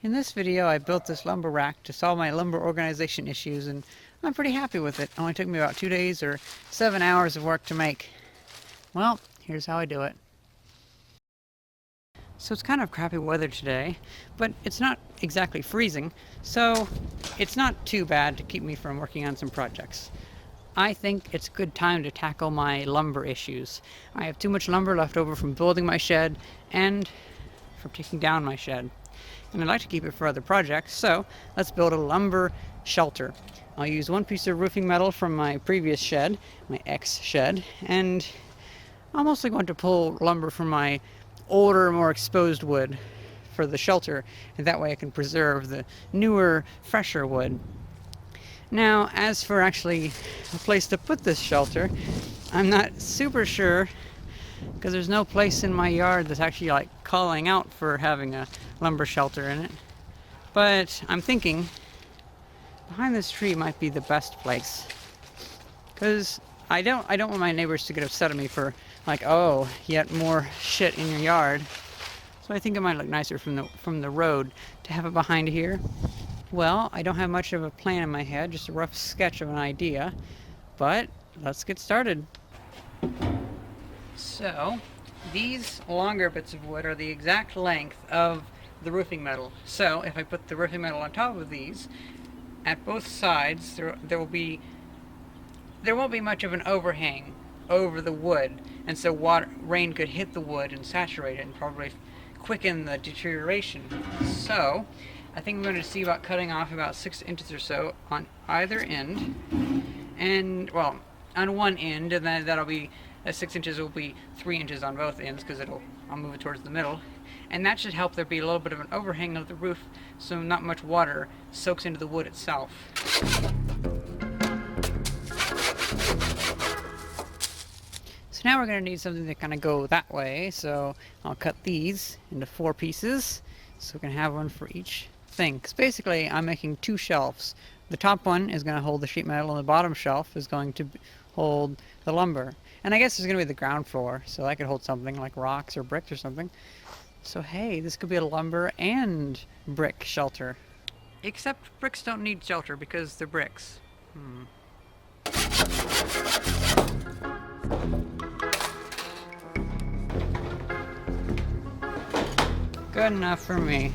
In this video, I built this lumber rack to solve my lumber organization issues, and I'm pretty happy with it. It only took me about 2 days or 7 hours of work to make. Well, here's how I do it. So it's kind of crappy weather today, but it's not exactly freezing, so it's not too bad to keep me from working on some projects. I think it's a good time to tackle my lumber issues. I have too much lumber left over from building my shed and from taking down my shed. And I'd like to keep it for other projects, so let's build a lumber shelter. I'll use one piece of roofing metal from my previous shed, my ex shed, and I'm mostly going to pull lumber from my older, more exposed wood for the shelter, and that way I can preserve the newer, fresher wood. Now, as for actually a place to put this shelter, I'm not super sure because there's no place in my yard that's actually like calling out for having a lumber shelter in it. But I'm thinking behind this tree might be the best place, because I don't want my neighbors to get upset at me for like, oh, yet more shit in your yard. So I think it might look nicer from the road to have it behind here. Well, I don't have much of a plan in my head, just a rough sketch of an idea, but let's get started. So, these longer bits of wood are the exact length of the roofing metal. So, if I put the roofing metal on top of these, at both sides, there won't be much of an overhang over the wood, and so rain could hit the wood and saturate it and probably quicken the deterioration. So, I think I'm going to see about cutting off about 6 inches or so on either end, and well, on one end, and then that'll be 6 inches will be 3 inches on both ends because I'll move it towards the middle, and that should help there be a little bit of an overhang of the roof, so not much water soaks into the wood itself. So now we're going to need something to kind of go that way, so I'll cut these into 4 pieces so we can have one for each thing. Because basically I'm making 2 shelves. The top one is going to hold the sheet metal and the bottom shelf is going to hold the lumber. And I guess there's going to be the ground floor, so that could hold something like rocks or bricks or something. So hey, this could be a lumber and brick shelter. Except bricks don't need shelter because they're bricks. Good enough for me.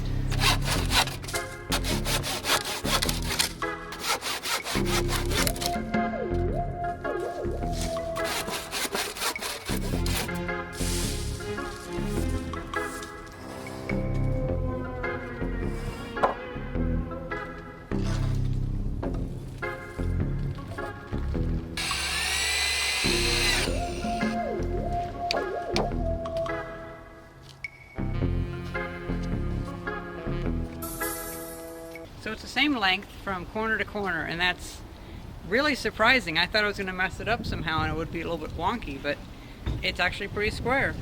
So it's the same length from corner to corner, and that's really surprising. I thought I was going to mess it up somehow and it would be a little bit wonky, but it's actually pretty square.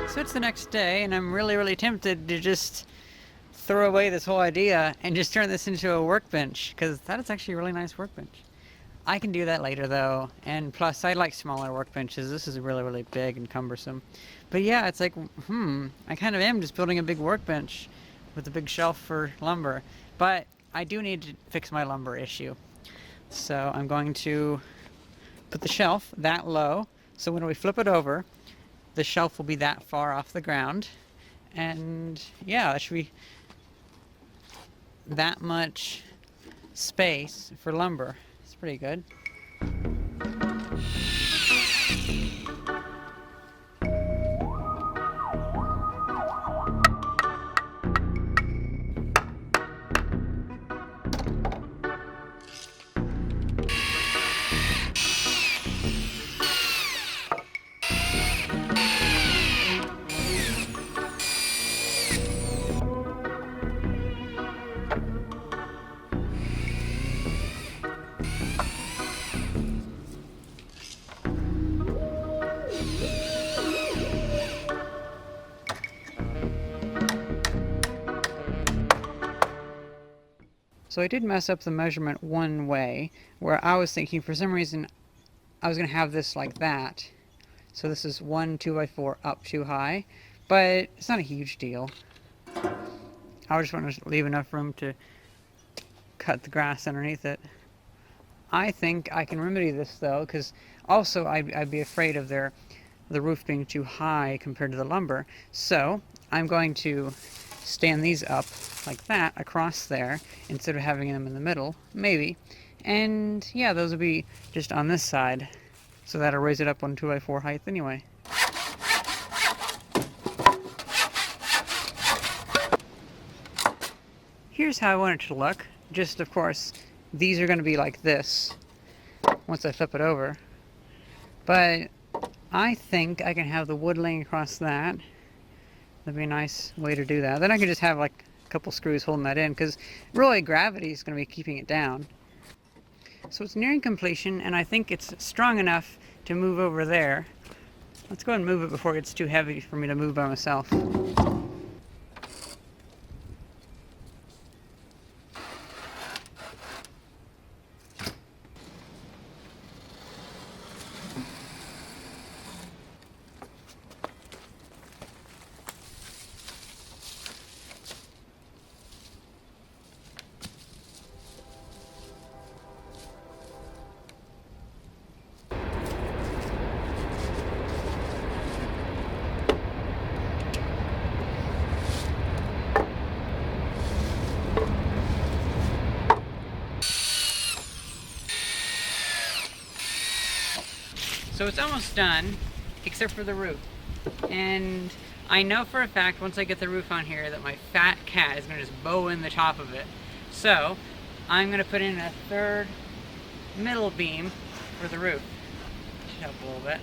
So it's the next day, and I'm really tempted to just throw away this whole idea and just turn this into a workbench, because that is actually a really nice workbench. I can do that later though, and plus I like smaller workbenches. This is really big and cumbersome. But yeah, it's like, I kind of am just building a big workbench with a big shelf for lumber. But I do need to fix my lumber issue. So I'm going to put the shelf that low, so when we flip it over, the shelf will be that far off the ground. And yeah, that should be that much space for lumber. It's pretty good. So I did mess up the measurement one way, where I was thinking for some reason I was going to have this like that. So this is one 2x4 up too high, but it's not a huge deal. I just want to leave enough room to cut the grass underneath it. I think I can remedy this though, because also I'd be afraid of the roof being too high compared to the lumber. So I'm going to stand these up like that across there instead of having them in the middle, maybe. And yeah, those will be just on this side. So that'll raise it up on 2x4 height anyway. Here's how I want it to look. Just, of course, these are going to be like this once I flip it over. But I think I can have the wood laying across that. That'd be a nice way to do that. Then I can just have like a couple screws holding that in, because really gravity is going to be keeping it down. So it's nearing completion, and I think it's strong enough to move over there. Let's go ahead and move it before it gets too heavy for me to move by myself. So it's almost done, except for the roof. And I know for a fact, once I get the roof on here, that my fat cat is going to just bow in the top of it. So I'm going to put in a third middle beam for the roof. Should help a little bit.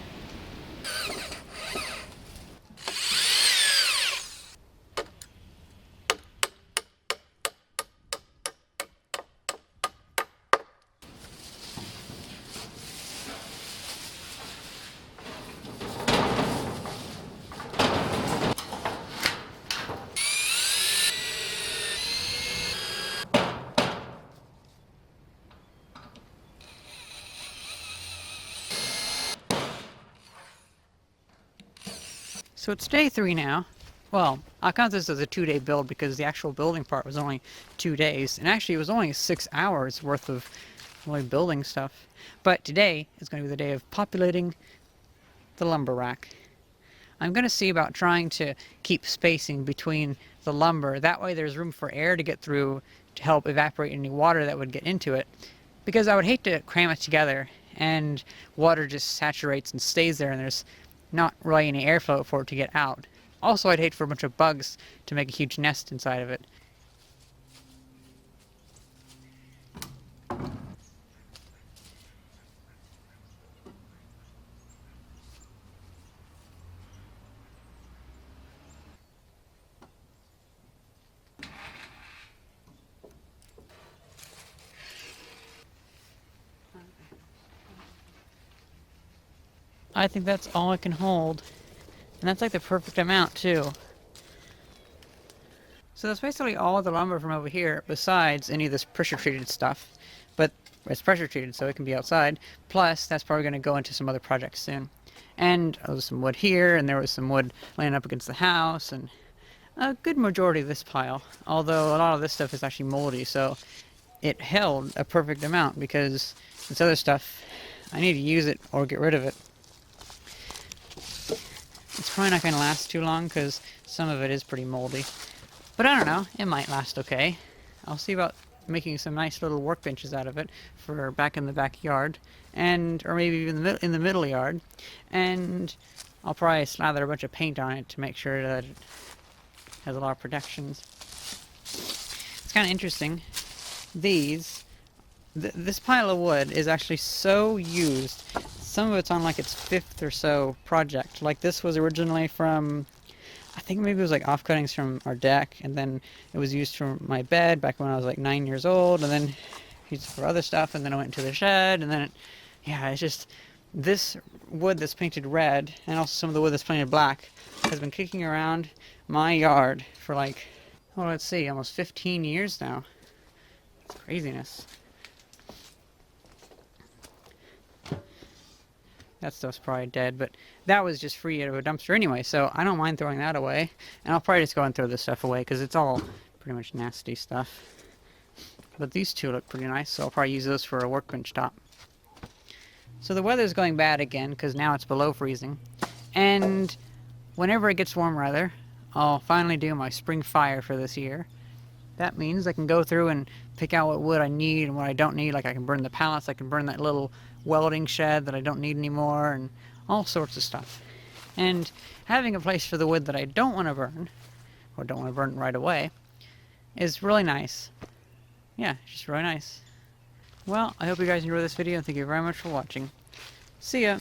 So it's day 3 now. Well, I'll count this as a 2-day build because the actual building part was only 2 days. And actually it was only 6 hours worth of really building stuff. But today is going to be the day of populating the lumber rack. I'm going to see about trying to keep spacing between the lumber. That way there's room for air to get through to help evaporate any water that would get into it. Because I would hate to cram it together and water just saturates and stays there and there's not really any airflow for it to get out. Also, I'd hate for a bunch of bugs to make a huge nest inside of it. I think that's all I can hold. And that's like the perfect amount too. So that's basically all the lumber from over here, besides any of this pressure treated stuff. But it's pressure treated, so it can be outside. Plus, that's probably going to go into some other projects soon. And there was some wood here, and there was some wood laying up against the house, and a good majority of this pile. Although a lot of this stuff is actually moldy, so it held a perfect amount, because this other stuff, I need to use it or get rid of it. It's probably not going to last too long because some of it is pretty moldy. But I don't know, it might last okay. I'll see about making some nice little workbenches out of it for back in the backyard, and or maybe even in the middle yard. And I'll probably slather a bunch of paint on it to make sure that it has a lot of protections. It's kind of interesting. This pile of wood is actually so used. Some of it's on like its 5th or so project. Like this was originally from, I think maybe it was like offcuttings from our deck, and then it was used for my bed back when I was like 9 years old, and then used for other stuff, and then I went into the shed, and then it's just this wood that's painted red, and also some of the wood that's painted black, has been kicking around my yard for like, well, let's see, almost 15 years now. It's craziness. That stuff's probably dead, but that was just free out of a dumpster anyway, so I don't mind throwing that away. And I'll probably just go and throw this stuff away, because it's all pretty much nasty stuff. But these two look pretty nice, so I'll probably use those for a workbench top. So the weather's going bad again, because now it's below freezing. And whenever it gets warm weather, I'll finally do my spring fire for this year. That means I can go through and pick out what wood I need and what I don't need. Like I can burn the pallets, I can burn that little welding shed that I don't need anymore, and all sorts of stuff. And having a place for the wood that I don't want to burn, or don't want to burn right away, is really nice. Yeah, it's just really nice. Well, I hope you guys enjoyed this video, and thank you very much for watching. See ya!